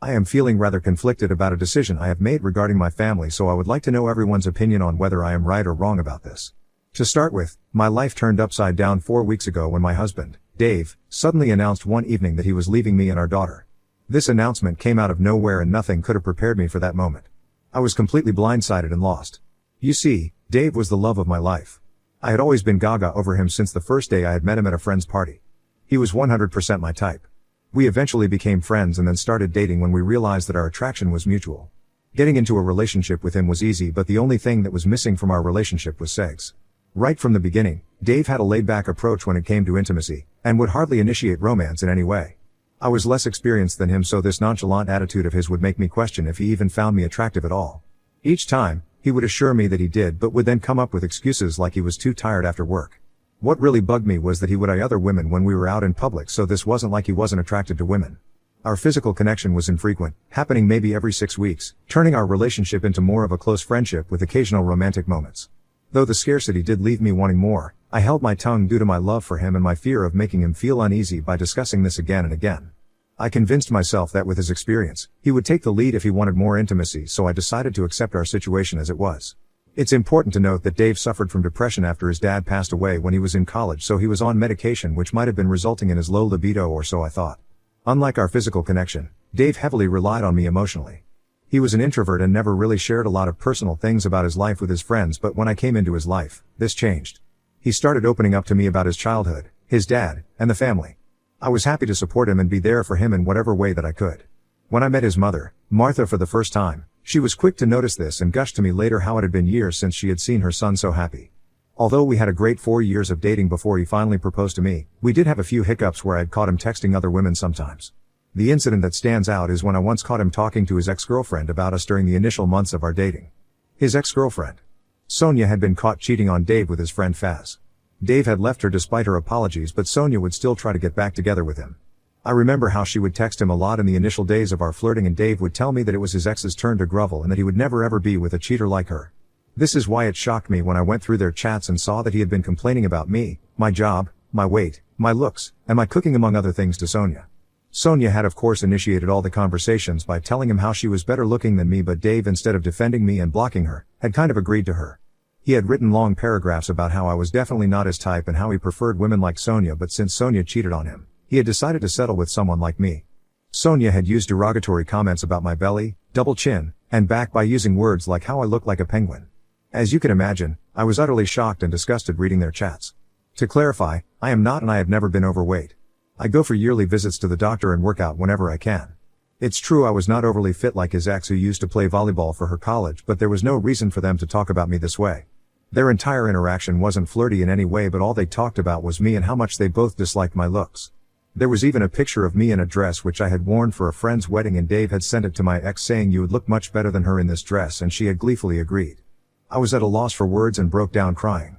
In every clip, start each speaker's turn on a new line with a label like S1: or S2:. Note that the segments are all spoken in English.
S1: I am feeling rather conflicted about a decision I have made regarding my family, so I would like to know everyone's opinion on whether I am right or wrong about this. To start with, my life turned upside down 4 weeks ago when my husband, Dave, suddenly announced one evening that he was leaving me and our daughter. This announcement came out of nowhere and nothing could have prepared me for that moment. I was completely blindsided and lost. You see, Dave was the love of my life. I had always been gaga over him since the first day I had met him at a friend's party. He was 100% my type. We eventually became friends and then started dating when we realized that our attraction was mutual. Getting into a relationship with him was easy, but the only thing that was missing from our relationship was sex. Right from the beginning, Dave had a laid-back approach when it came to intimacy, and would hardly initiate romance in any way. I was less experienced than him, so this nonchalant attitude of his would make me question if he even found me attractive at all. Each time, he would assure me that he did, but would then come up with excuses like he was too tired after work. What really bugged me was that he would eye other women when we were out in public, so this wasn't like he wasn't attracted to women. Our physical connection was infrequent, happening maybe every 6 weeks, turning our relationship into more of a close friendship with occasional romantic moments. Though the scarcity did leave me wanting more, I held my tongue due to my love for him and my fear of making him feel uneasy by discussing this again and again. I convinced myself that with his experience, he would take the lead if he wanted more intimacy, so I decided to accept our situation as it was. It's important to note that Dave suffered from depression after his dad passed away when he was in college, so he was on medication which might have been resulting in his low libido, or so I thought. Unlike our physical connection, Dave heavily relied on me emotionally. He was an introvert and never really shared a lot of personal things about his life with his friends, but when I came into his life, this changed. He started opening up to me about his childhood, his dad, and the family. I was happy to support him and be there for him in whatever way that I could. When I met his mother, Martha, for the first time, she was quick to notice this and gushed to me later how it had been years since she had seen her son so happy. Although we had a great 4 years of dating before he finally proposed to me, we did have a few hiccups where I'd caught him texting other women sometimes. The incident that stands out is when I once caught him talking to his ex-girlfriend about us during the initial months of our dating. His ex-girlfriend, Sonia, had been caught cheating on Dave with his friend Faz. Dave had left her despite her apologies, but Sonia would still try to get back together with him. I remember how she would text him a lot in the initial days of our flirting, and Dave would tell me that it was his ex's turn to grovel and that he would never ever be with a cheater like her. This is why it shocked me when I went through their chats and saw that he had been complaining about me, my job, my weight, my looks, and my cooking, among other things, to Sonia. Sonia had of course initiated all the conversations by telling him how she was better looking than me, but Dave, instead of defending me and blocking her, had kind of agreed to her. He had written long paragraphs about how I was definitely not his type and how he preferred women like Sonia, but since Sonia cheated on him, he had decided to settle with someone like me. Sonia had used derogatory comments about my belly, double chin, and back by using words like how I looked like a penguin. As you can imagine, I was utterly shocked and disgusted reading their chats. To clarify, I am not and I have never been overweight. I go for yearly visits to the doctor and work out whenever I can. It's true I was not overly fit like his ex, who used to play volleyball for her college, but there was no reason for them to talk about me this way. Their entire interaction wasn't flirty in any way, but all they talked about was me and how much they both disliked my looks. There was even a picture of me in a dress which I had worn for a friend's wedding, and Dave had sent it to my ex saying, "You would look much better than her in this dress," and she had gleefully agreed. I was at a loss for words and broke down crying.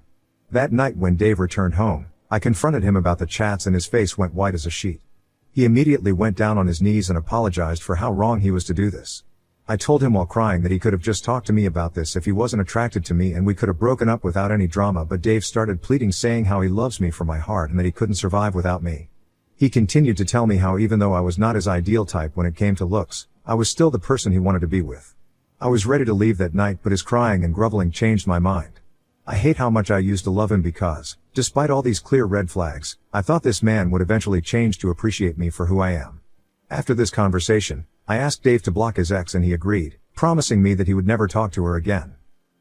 S1: That night when Dave returned home, I confronted him about the chats and his face went white as a sheet. He immediately went down on his knees and apologized for how wrong he was to do this. I told him while crying that he could have just talked to me about this if he wasn't attracted to me, and we could have broken up without any drama, but Dave started pleading, saying how he loves me from my heart and that he couldn't survive without me. He continued to tell me how even though I was not his ideal type when it came to looks, I was still the person he wanted to be with. I was ready to leave that night, but his crying and groveling changed my mind. I hate how much I used to love him because, despite all these clear red flags, I thought this man would eventually change to appreciate me for who I am. After this conversation, I asked Dave to block his ex and he agreed, promising me that he would never talk to her again.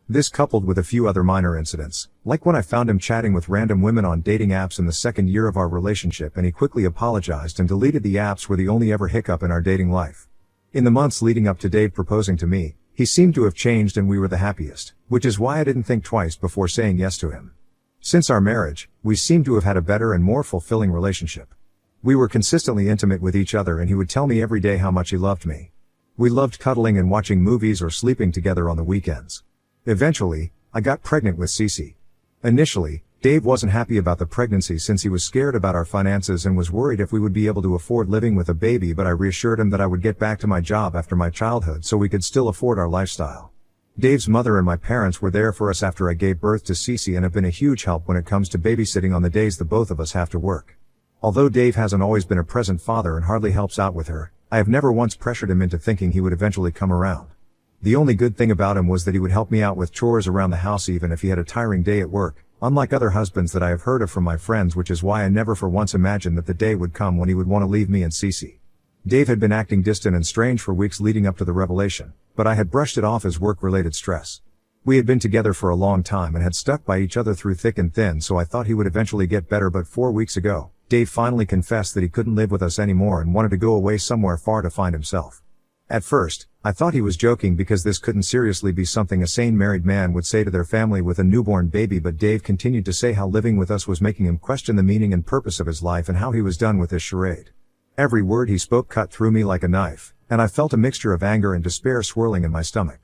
S1: This, coupled with a few other minor incidents, like when I found him chatting with random women on dating apps in the second year of our relationship, and he quickly apologized and deleted the apps, were the only ever hiccup in our dating life. In the months leading up to Dave proposing to me, he seemed to have changed and we were the happiest, which is why I didn't think twice before saying yes to him. Since our marriage, we seemed to have had a better and more fulfilling relationship. We were consistently intimate with each other, and he would tell me every day how much he loved me. We loved cuddling and watching movies or sleeping together on the weekends. Eventually, I got pregnant with Cece. Initially, Dave wasn't happy about the pregnancy since he was scared about our finances and was worried if we would be able to afford living with a baby, but I reassured him that I would get back to my job after my childhood so we could still afford our lifestyle. Dave's mother and my parents were there for us after I gave birth to Cece and have been a huge help when it comes to babysitting on the days the both of us have to work. Although Dave hasn't always been a present father and hardly helps out with her, I have never once pressured him into thinking he would eventually come around. The only good thing about him was that he would help me out with chores around the house even if he had a tiring day at work, unlike other husbands that I have heard of from my friends, which is why I never for once imagined that the day would come when he would want to leave me and Cece. Dave had been acting distant and strange for weeks leading up to the revelation, but I had brushed it off as work-related stress. We had been together for a long time and had stuck by each other through thick and thin, so I thought he would eventually get better, but 4 weeks ago, Dave finally confessed that he couldn't live with us anymore and wanted to go away somewhere far to find himself. At first, I thought he was joking because this couldn't seriously be something a sane married man would say to their family with a newborn baby, but Dave continued to say how living with us was making him question the meaning and purpose of his life and how he was done with this charade. Every word he spoke cut through me like a knife, and I felt a mixture of anger and despair swirling in my stomach.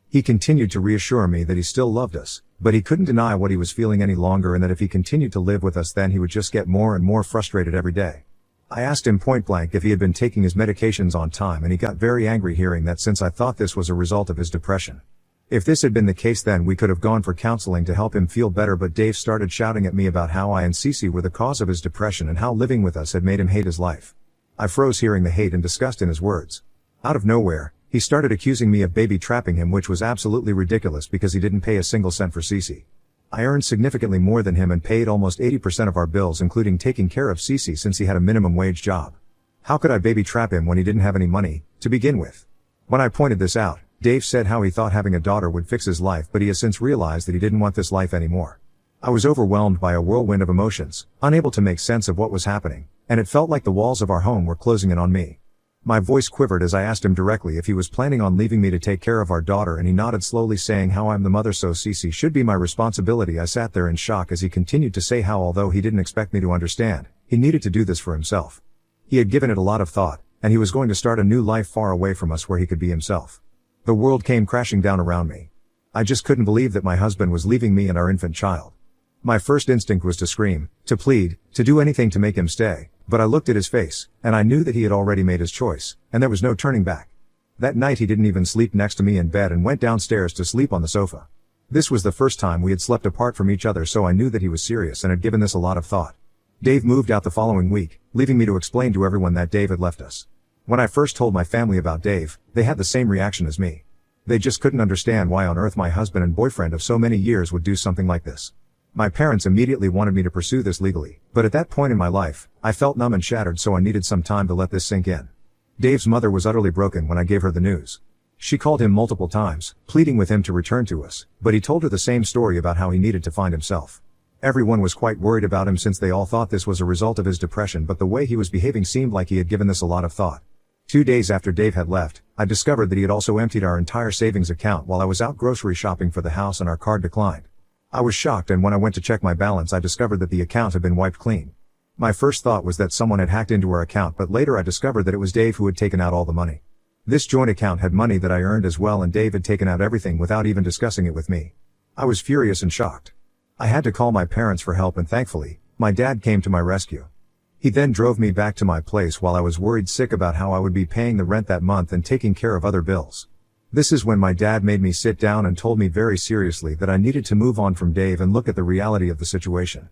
S1: He continued to reassure me that he still loved us, but he couldn't deny what he was feeling any longer, and that if he continued to live with us then he would just get more and more frustrated every day. I asked him point blank if he had been taking his medications on time, and he got very angry hearing that, since I thought this was a result of his depression. If this had been the case, then we could have gone for counseling to help him feel better, but Dave started shouting at me about how I and Cece were the cause of his depression and how living with us had made him hate his life. I froze hearing the hate and disgust in his words. Out of nowhere, he started accusing me of baby trapping him, which was absolutely ridiculous because he didn't pay a single cent for Cece. I earned significantly more than him and paid almost 80% of our bills, including taking care of Cece, since he had a minimum wage job. How could I baby trap him when he didn't have any money, to begin with? When I pointed this out, Dave said how he thought having a daughter would fix his life, but he has since realized that he didn't want this life anymore. I was overwhelmed by a whirlwind of emotions, unable to make sense of what was happening, and it felt like the walls of our home were closing in on me. My voice quivered as I asked him directly if he was planning on leaving me to take care of our daughter, and he nodded slowly, saying how I'm the mother, so Cece should be my responsibility. I sat there in shock as he continued to say how, although he didn't expect me to understand, he needed to do this for himself. He had given it a lot of thought, and he was going to start a new life far away from us where he could be himself. The world came crashing down around me. I just couldn't believe that my husband was leaving me and our infant child. My first instinct was to scream, to plead, to do anything to make him stay, but I looked at his face, and I knew that he had already made his choice, and there was no turning back. That night he didn't even sleep next to me in bed and went downstairs to sleep on the sofa. This was the first time we had slept apart from each other, so I knew that he was serious and had given this a lot of thought. Dave moved out the following week, leaving me to explain to everyone that Dave had left us. When I first told my family about Dave, they had the same reaction as me. They just couldn't understand why on earth my husband and boyfriend of so many years would do something like this. My parents immediately wanted me to pursue this legally, but at that point in my life, I felt numb and shattered, so I needed some time to let this sink in. Dave's mother was utterly broken when I gave her the news. She called him multiple times, pleading with him to return to us, but he told her the same story about how he needed to find himself. Everyone was quite worried about him since they all thought this was a result of his depression, but the way he was behaving seemed like he had given this a lot of thought. 2 days after Dave had left, I discovered that he had also emptied our entire savings account while I was out grocery shopping for the house, and our card declined. I was shocked, and when I went to check my balance I discovered that the account had been wiped clean. My first thought was that someone had hacked into our account, but later I discovered that it was Dave who had taken out all the money. This joint account had money that I earned as well, and Dave had taken out everything without even discussing it with me. I was furious and shocked. I had to call my parents for help, and thankfully, my dad came to my rescue. He then drove me back to my place while I was worried sick about how I would be paying the rent that month and taking care of other bills. This is when my dad made me sit down and told me very seriously that I needed to move on from Dave and look at the reality of the situation.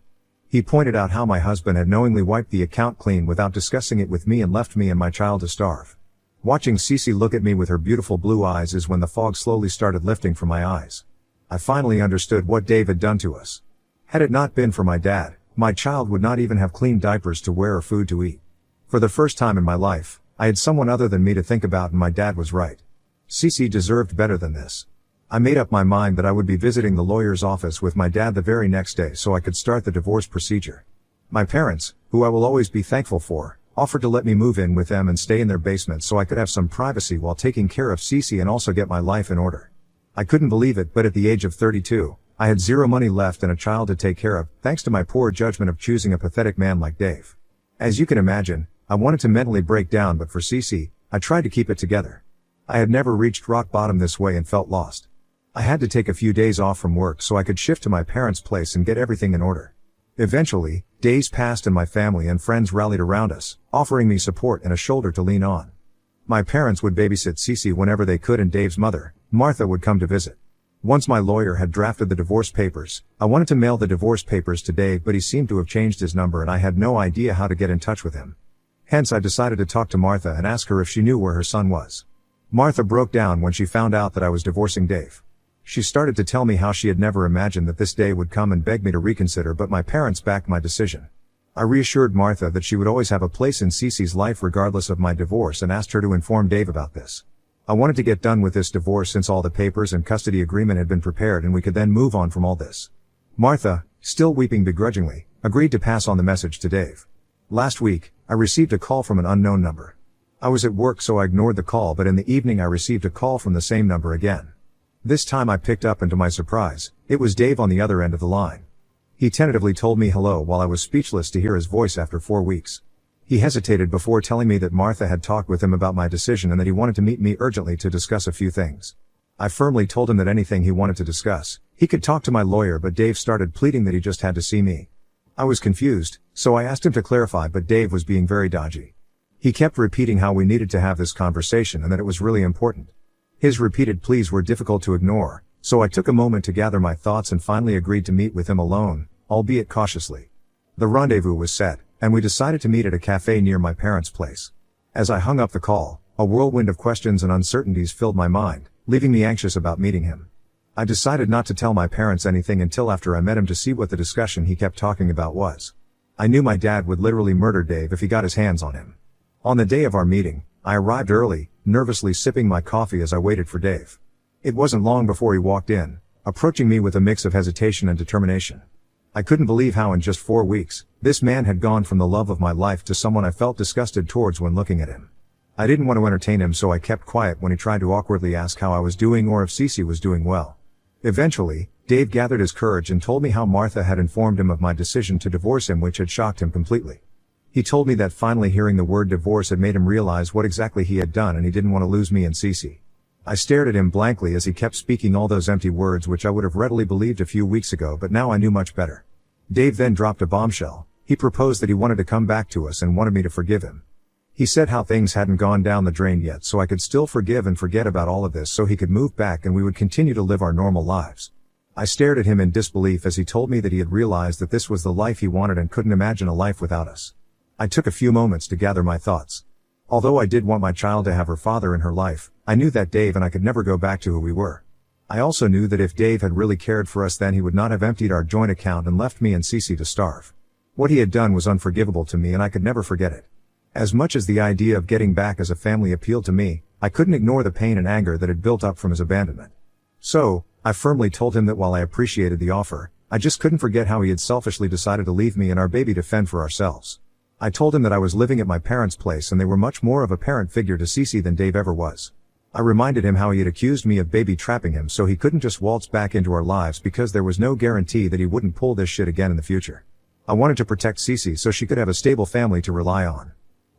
S1: He pointed out how my husband had knowingly wiped the account clean without discussing it with me and left me and my child to starve. Watching Cece look at me with her beautiful blue eyes is when the fog slowly started lifting from my eyes. I finally understood what Dave had done to us. Had it not been for my dad, my child would not even have clean diapers to wear or food to eat. For the first time in my life, I had someone other than me to think about, and my dad was right. Cece deserved better than this. I made up my mind that I would be visiting the lawyer's office with my dad the very next day so I could start the divorce procedure. My parents, who I will always be thankful for, offered to let me move in with them and stay in their basement so I could have some privacy while taking care of Cece and also get my life in order. I couldn't believe it, but at the age of 32, I had zero money left and a child to take care of, thanks to my poor judgment of choosing a pathetic man like Dave. As you can imagine, I wanted to mentally break down, but for Cece, I tried to keep it together. I had never reached rock bottom this way and felt lost. I had to take a few days off from work so I could shift to my parents' place and get everything in order. Eventually, days passed and my family and friends rallied around us, offering me support and a shoulder to lean on. My parents would babysit Cece whenever they could, and Dave's mother, Martha, would come to visit. Once my lawyer had drafted the divorce papers, I wanted to mail the divorce papers to Dave, but he seemed to have changed his number and I had no idea how to get in touch with him. Hence I decided to talk to Martha and ask her if she knew where her son was. Martha broke down when she found out that I was divorcing Dave. She started to tell me how she had never imagined that this day would come and begged me to reconsider, but my parents backed my decision. I reassured Martha that she would always have a place in Cece's life regardless of my divorce and asked her to inform Dave about this. I wanted to get done with this divorce since all the papers and custody agreement had been prepared and we could then move on from all this. Martha, still weeping begrudgingly, agreed to pass on the message to Dave. Last week, I received a call from an unknown number. I was at work so I ignored the call, but in the evening I received a call from the same number again. This time I picked up and to my surprise, it was Dave on the other end of the line. He tentatively told me hello while I was speechless to hear his voice after 4 weeks. He hesitated before telling me that Martha had talked with him about my decision and that he wanted to meet me urgently to discuss a few things. I firmly told him that anything he wanted to discuss, he could talk to my lawyer, but Dave started pleading that he just had to see me. I was confused, so I asked him to clarify, but Dave was being very dodgy. He kept repeating how we needed to have this conversation and that it was really important. His repeated pleas were difficult to ignore, so I took a moment to gather my thoughts and finally agreed to meet with him alone, albeit cautiously. The rendezvous was set, and we decided to meet at a cafe near my parents' place. As I hung up the call, a whirlwind of questions and uncertainties filled my mind, leaving me anxious about meeting him. I decided not to tell my parents anything until after I met him to see what the discussion he kept talking about was. I knew my dad would literally murder Dave if he got his hands on him. On the day of our meeting, I arrived early, nervously sipping my coffee as I waited for Dave. It wasn't long before he walked in, approaching me with a mix of hesitation and determination. I couldn't believe how in just 4 weeks, this man had gone from the love of my life to someone I felt disgusted towards when looking at him. I didn't want to entertain him, so I kept quiet when he tried to awkwardly ask how I was doing or if Cece was doing well. Eventually, Dave gathered his courage and told me how Martha had informed him of my decision to divorce him, which had shocked him completely. He told me that finally hearing the word divorce had made him realize what exactly he had done and he didn't want to lose me and Cece. I stared at him blankly as he kept speaking all those empty words which I would have readily believed a few weeks ago, but now I knew much better. Dave then dropped a bombshell. He proposed that he wanted to come back to us and wanted me to forgive him. He said how things hadn't gone down the drain yet, so I could still forgive and forget about all of this so he could move back and we would continue to live our normal lives. I stared at him in disbelief as he told me that he had realized that this was the life he wanted and couldn't imagine a life without us. I took a few moments to gather my thoughts. Although I did want my child to have her father in her life, I knew that Dave and I could never go back to who we were. I also knew that if Dave had really cared for us, then he would not have emptied our joint account and left me and Cece to starve. What he had done was unforgivable to me and I could never forget it. As much as the idea of getting back as a family appealed to me, I couldn't ignore the pain and anger that had built up from his abandonment. So, I firmly told him that while I appreciated the offer, I just couldn't forget how he had selfishly decided to leave me and our baby to fend for ourselves. I told him that I was living at my parents' place and they were much more of a parent figure to Cece than Dave ever was. I reminded him how he had accused me of baby trapping him, so he couldn't just waltz back into our lives because there was no guarantee that he wouldn't pull this shit again in the future. I wanted to protect Cece so she could have a stable family to rely on.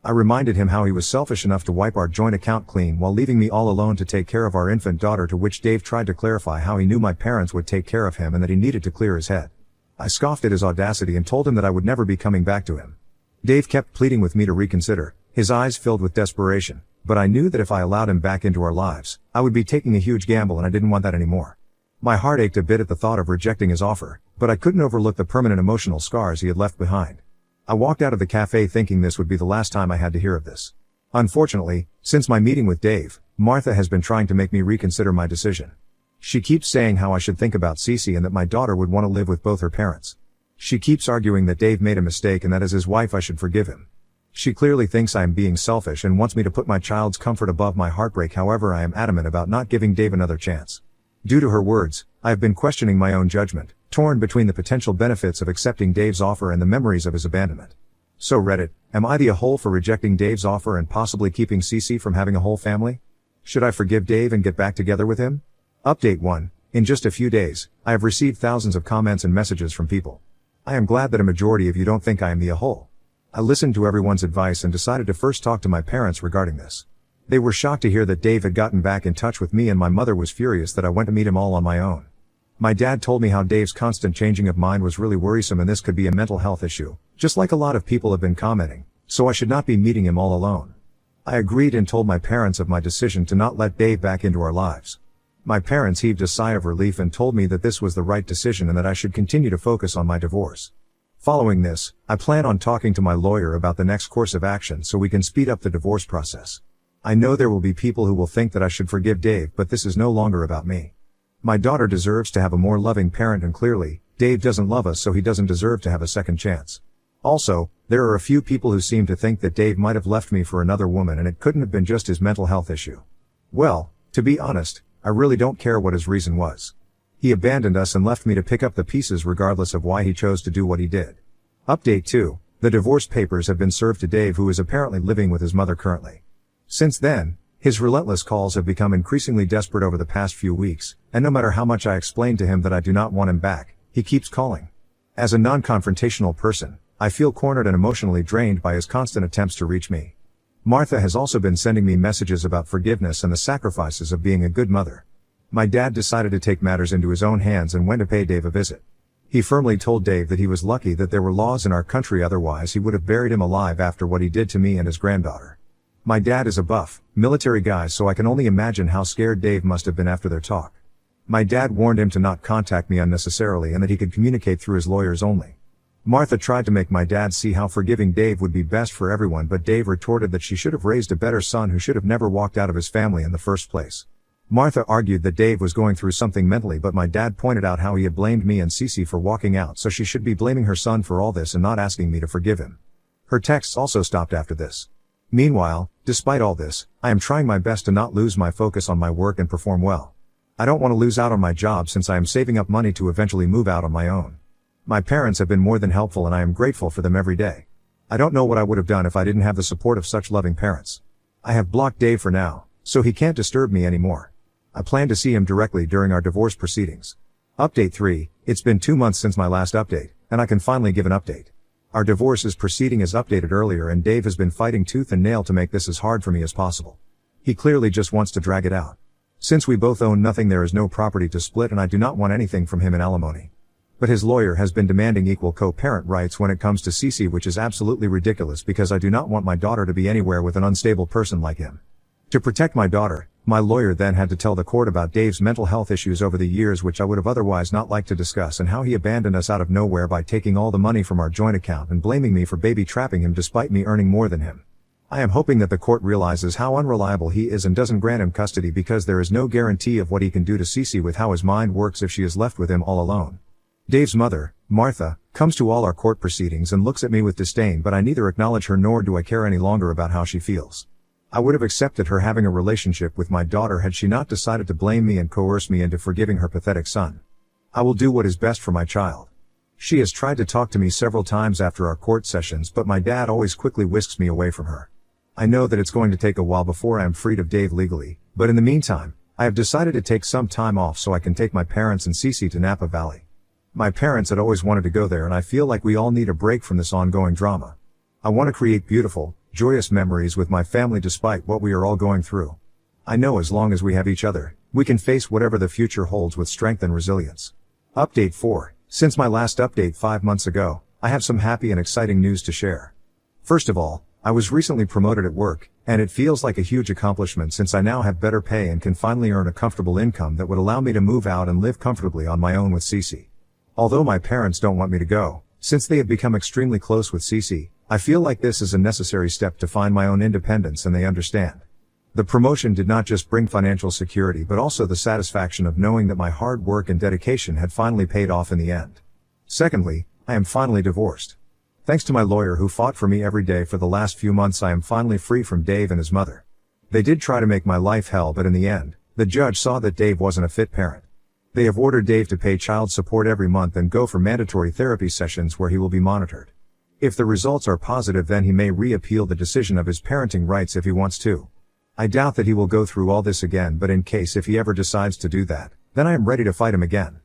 S1: I reminded him how he was selfish enough to wipe our joint account clean while leaving me all alone to take care of our infant daughter, to which Dave tried to clarify how he knew my parents would take care of him and that he needed to clear his head. I scoffed at his audacity and told him that I would never be coming back to him. Dave kept pleading with me to reconsider, his eyes filled with desperation, but I knew that if I allowed him back into our lives, I would be taking a huge gamble and I didn't want that anymore. My heart ached a bit at the thought of rejecting his offer, but I couldn't overlook the permanent emotional scars he had left behind. I walked out of the cafe thinking this would be the last time I had to hear of this. Unfortunately, since my meeting with Dave, Martha has been trying to make me reconsider my decision. She keeps saying how I should think about Cece and that my daughter would want to live with both her parents. She keeps arguing that Dave made a mistake and that as his wife I should forgive him. She clearly thinks I am being selfish and wants me to put my child's comfort above my heartbreak. However, I am adamant about not giving Dave another chance. Due to her words, I have been questioning my own judgment, torn between the potential benefits of accepting Dave's offer and the memories of his abandonment. So Reddit, am I the a-hole for rejecting Dave's offer and possibly keeping Cece from having a whole family? Should I forgive Dave and get back together with him? Update 1. In just a few days, I have received thousands of comments and messages from people. I am glad that a majority of you don't think I am the a-hole. I listened to everyone's advice and decided to first talk to my parents regarding this. They were shocked to hear that Dave had gotten back in touch with me, and my mother was furious that I went to meet him all on my own. My dad told me how Dave's constant changing of mind was really worrisome and this could be a mental health issue, just like a lot of people have been commenting, so I should not be meeting him all alone. I agreed and told my parents of my decision to not let Dave back into our lives. My parents heaved a sigh of relief and told me that this was the right decision and that I should continue to focus on my divorce. Following this, I plan on talking to my lawyer about the next course of action so we can speed up the divorce process. I know there will be people who will think that I should forgive Dave, but this is no longer about me. My daughter deserves to have a more loving parent, and clearly, Dave doesn't love us, so he doesn't deserve to have a second chance. Also, there are a few people who seem to think that Dave might have left me for another woman and it couldn't have been just his mental health issue. Well, to be honest, I really don't care what his reason was. He abandoned us and left me to pick up the pieces regardless of why he chose to do what he did. Update 2. The divorce papers have been served to Dave, who is apparently living with his mother currently. Since then, his relentless calls have become increasingly desperate over the past few weeks, and no matter how much I explain to him that I do not want him back, he keeps calling. As a non-confrontational person, I feel cornered and emotionally drained by his constant attempts to reach me. Martha has also been sending me messages about forgiveness and the sacrifices of being a good mother. My dad decided to take matters into his own hands and went to pay Dave a visit. He firmly told Dave that he was lucky that there were laws in our country, otherwise he would have buried him alive after what he did to me and his granddaughter. My dad is a buff, military guy, so I can only imagine how scared Dave must have been after their talk. My dad warned him to not contact me unnecessarily and that he could communicate through his lawyers only. Martha tried to make my dad see how forgiving Dave would be best for everyone, but Dave retorted that she should have raised a better son who should have never walked out of his family in the first place. Martha argued that Dave was going through something mentally, but my dad pointed out how he had blamed me and Cece for walking out, so she should be blaming her son for all this and not asking me to forgive him. Her texts also stopped after this. Meanwhile, despite all this, I am trying my best to not lose my focus on my work and perform well. I don't want to lose out on my job since I am saving up money to eventually move out on my own. My parents have been more than helpful and I am grateful for them every day. I don't know what I would have done if I didn't have the support of such loving parents. I have blocked Dave for now, so he can't disturb me anymore. I plan to see him directly during our divorce proceedings. Update 3. It's been 2 months since my last update, and I can finally give an update. Our divorce is proceeding as updated earlier, and Dave has been fighting tooth and nail to make this as hard for me as possible. He clearly just wants to drag it out. Since we both own nothing, there is no property to split, and I do not want anything from him in alimony. But his lawyer has been demanding equal co-parent rights when it comes to Cece, which is absolutely ridiculous because I do not want my daughter to be anywhere with an unstable person like him. To protect my daughter, my lawyer then had to tell the court about Dave's mental health issues over the years, which I would have otherwise not liked to discuss, and how he abandoned us out of nowhere by taking all the money from our joint account and blaming me for baby trapping him despite me earning more than him. I am hoping that the court realizes how unreliable he is and doesn't grant him custody, because there is no guarantee of what he can do to Cece with how his mind works if she is left with him all alone. Dave's mother, Martha, comes to all our court proceedings and looks at me with disdain, but I neither acknowledge her nor do I care any longer about how she feels. I would have accepted her having a relationship with my daughter had she not decided to blame me and coerce me into forgiving her pathetic son. I will do what is best for my child. She has tried to talk to me several times after our court sessions, but my dad always quickly whisks me away from her. I know that it's going to take a while before I am freed of Dave legally, but in the meantime, I have decided to take some time off so I can take my parents and Cece to Napa Valley. My parents had always wanted to go there, and I feel like we all need a break from this ongoing drama. I want to create beautiful, joyous memories with my family despite what we are all going through. I know as long as we have each other, we can face whatever the future holds with strength and resilience. Update 4. Since my last update 5 months ago, I have some happy and exciting news to share. First of all, I was recently promoted at work, and it feels like a huge accomplishment since I now have better pay and can finally earn a comfortable income that would allow me to move out and live comfortably on my own with Cece. Although my parents don't want me to go, since they have become extremely close with Cece, I feel like this is a necessary step to find my own independence, and they understand. The promotion did not just bring financial security but also the satisfaction of knowing that my hard work and dedication had finally paid off in the end. Secondly, I am finally divorced. Thanks to my lawyer who fought for me every day for the last few months, I am finally free from Dave and his mother. They did try to make my life hell, but in the end, the judge saw that Dave wasn't a fit parent. They have ordered Dave to pay child support every month and go for mandatory therapy sessions where he will be monitored. If the results are positive, then he may reappeal the decision of his parenting rights if he wants to. I doubt that he will go through all this again, but in case if he ever decides to do that, then I am ready to fight him again.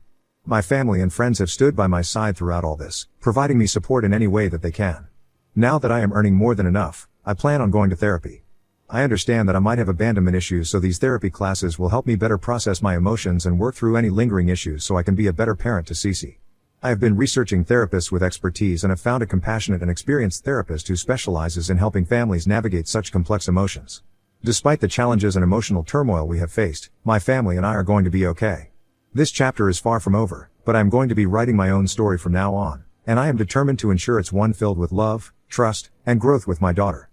S1: My family and friends have stood by my side throughout all this, providing me support in any way that they can. Now that I am earning more than enough, I plan on going to therapy. I understand that I might have abandonment issues, so these therapy classes will help me better process my emotions and work through any lingering issues so I can be a better parent to Cece. I have been researching therapists with expertise and have found a compassionate and experienced therapist who specializes in helping families navigate such complex emotions. Despite the challenges and emotional turmoil we have faced, my family and I are going to be okay. This chapter is far from over, but I am going to be writing my own story from now on, and I am determined to ensure it's one filled with love, trust, and growth with my daughter.